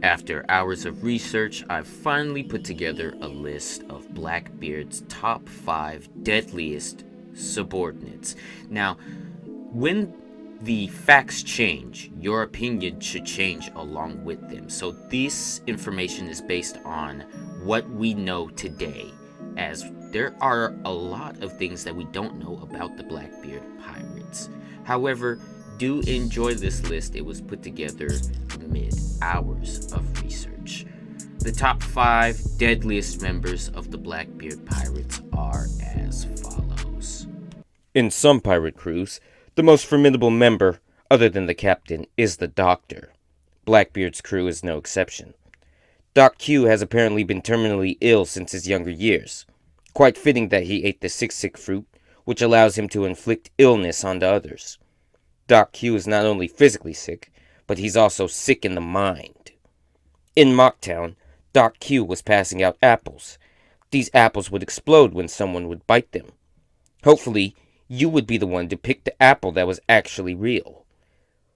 After hours of research, I've finally put together a list of Blackbeard's top 5 deadliest subordinates. Now, when the facts change, your opinion should change along with them. So this information is based on what we know today, as there are a lot of things that we don't know about the Blackbeard Pirates. However, do enjoy this list. It was put together amid hours of research. The top 5 deadliest members of the Blackbeard Pirates are as follows. In some pirate crews, the most formidable member, other than the captain, is the doctor. Blackbeard's crew is no exception. Doc Q has apparently been terminally ill since his younger years. Quite fitting that he ate the sick fruit, which allows him to inflict illness onto others. Doc Q is not only physically sick, but he's also sick in the mind. In Mocktown, Doc Q was passing out apples. These apples would explode when someone would bite them. Hopefully, you would be the one to pick the apple that was actually real.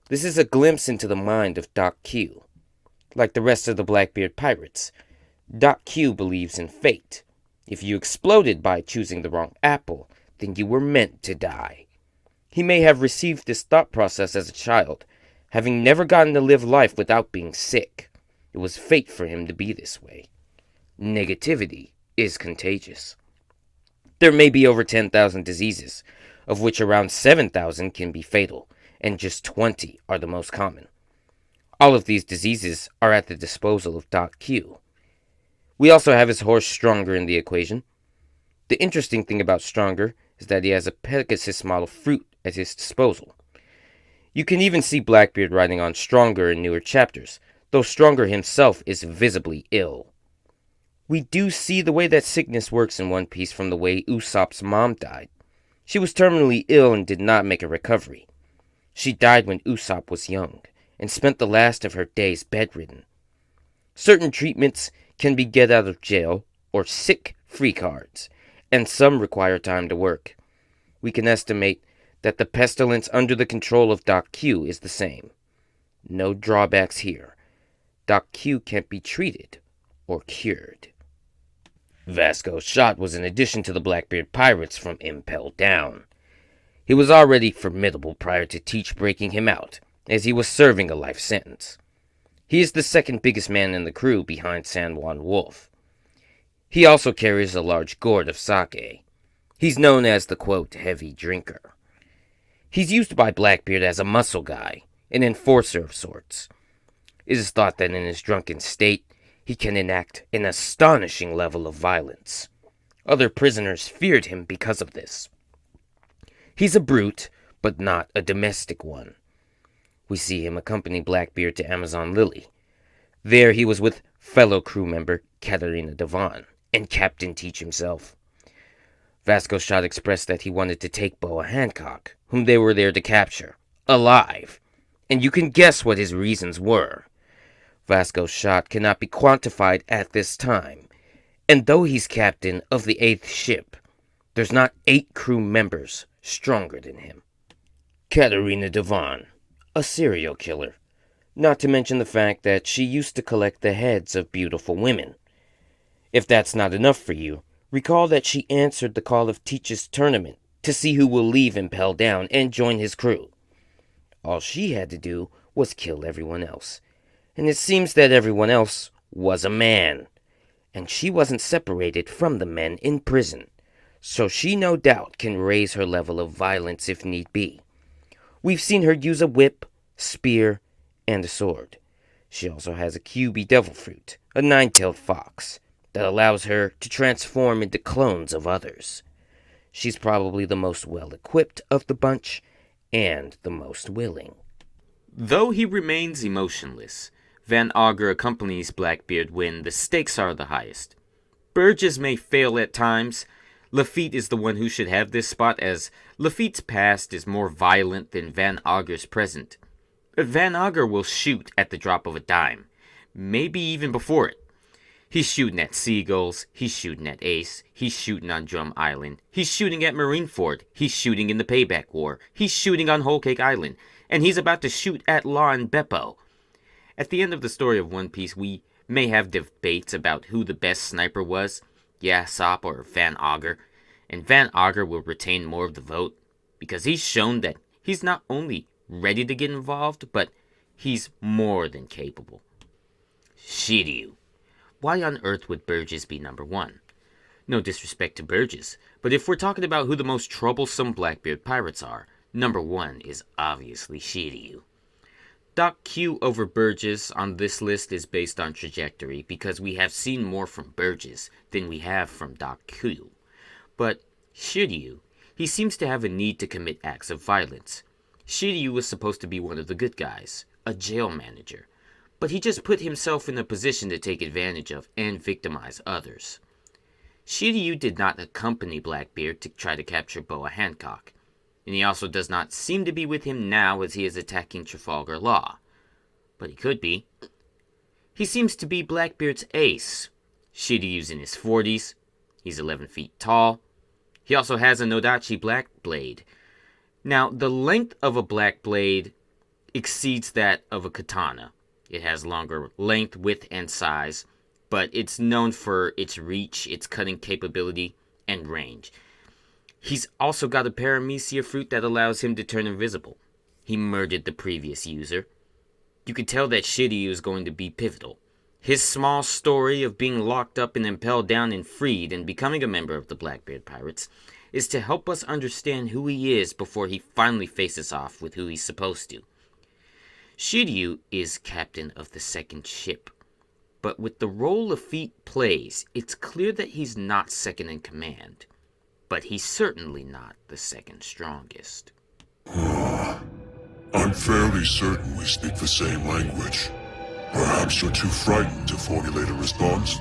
This is a glimpse into the mind of Doc Q. Like the rest of the Blackbeard Pirates, Doc Q believes in fate. If you exploded by choosing the wrong apple, then you were meant to die. He may have received this thought process as a child, having never gotten to live life without being sick. It was fate for him to be this way. Negativity is contagious. There may be over 10,000 diseases, of which around 7,000 can be fatal, and just 20 are the most common. All of these diseases are at the disposal of Doc Q. We also have his horse Stronger in the equation. The interesting thing about Stronger is that he has a Pegasus model fruit at his disposal. You can even see Blackbeard riding on Stronger in newer chapters, though Stronger himself is visibly ill. We do see the way that sickness works in One Piece from the way Usopp's mom died. She was terminally ill and did not make a recovery. She died when Usopp was young, and spent the last of her days bedridden. Certain treatments can be get out of jail or sick free cards, and some require time to work. We can estimate that the pestilence under the control of Doc Q is the same. No drawbacks here. Doc Q can't be treated or cured. Vasco Shot was an addition to the Blackbeard Pirates from Impel Down. He was already formidable prior to Teach breaking him out, as he was serving a life sentence. He is the second biggest man in the crew behind San Juan Wolf. He also carries a large gourd of sake. He's known as the, quote, heavy drinker. He's used by Blackbeard as a muscle guy, an enforcer of sorts. It is thought that in his drunken state, he can enact an astonishing level of violence. Other prisoners feared him because of this. He's a brute, but not a domestic one. We see him accompany Blackbeard to Amazon Lily. There he was with fellow crew member Katarina Devon and Captain Teach himself. Vasco Shot expressed that he wanted to take Boa Hancock, whom they were there to capture, alive, and you can guess what his reasons were. Vasco Shot cannot be quantified at this time, and though he's captain of the 8th ship, there's not 8 crew members stronger than him. Katarina Devon, a serial killer, not to mention the fact that she used to collect the heads of beautiful women. If that's not enough for you, recall that she answered the call of Teach's tournament to see who will leave Impel Down and join his crew. All she had to do was kill everyone else, and it seems that everyone else was a man, and she wasn't separated from the men in prison, so she no doubt can raise her level of violence if need be. We've seen her use a whip, spear, and a sword. She also has a QB devil fruit, a 9-tailed fox, that allows her to transform into clones of others. She's probably the most well-equipped of the bunch, and the most willing. Though he remains emotionless, Van Auger accompanies Blackbeard when the stakes are the highest. Burgess may fail at times. Lafitte is the one who should have this spot, as Lafitte's past is more violent than Van Auger's present. Van Auger will shoot at the drop of a dime, maybe even before it. He's shooting at Seagulls, he's shooting at Ace, he's shooting on Drum Island, he's shooting at Marineford, he's shooting in the Payback War, he's shooting on Whole Cake Island, and he's about to shoot at Law and Beppo. At the end of the story of One Piece, we may have debates about who the best sniper was, Yasop or Van Auger, and Van Auger will retain more of the vote because he's shown that he's not only ready to get involved, but he's more than capable. Shiryu. Why on earth would Burgess be number one? No disrespect to Burgess, but if we're talking about who the most troublesome Blackbeard pirates are, number one is obviously Shiryu. Doc Q over Burgess on this list is based on trajectory because we have seen more from Burgess than we have from Doc Q. But Shiryu, he seems to have a need to commit acts of violence. Shiryu was supposed to be one of the good guys, a jail manager, but he just put himself in a position to take advantage of and victimize others. Shiryu did not accompany Blackbeard to try to capture Boa Hancock, and he also does not seem to be with him now as he is attacking Trafalgar Law. But he could be. He seems to be Blackbeard's ace. Shiryu's in his 40s. He's 11 feet tall. He also has a Nodachi black blade. Now, the length of a black blade exceeds that of a katana. It has longer length, width, and size, but it's known for its reach, its cutting capability, and range. He's also got a paramecia fruit that allows him to turn invisible. He murdered the previous user. You could tell that Shiryu is going to be pivotal. His small story of being locked up and impelled down and freed and becoming a member of the Blackbeard Pirates is to help us understand who he is before he finally faces off with who he's supposed to. Shiryu is captain of the second ship, but with the role Lafitte plays, it's clear that he's not second in command. But he's certainly not the second strongest. I'm fairly certain we speak the same language. Perhaps you're too frightened to formulate a response?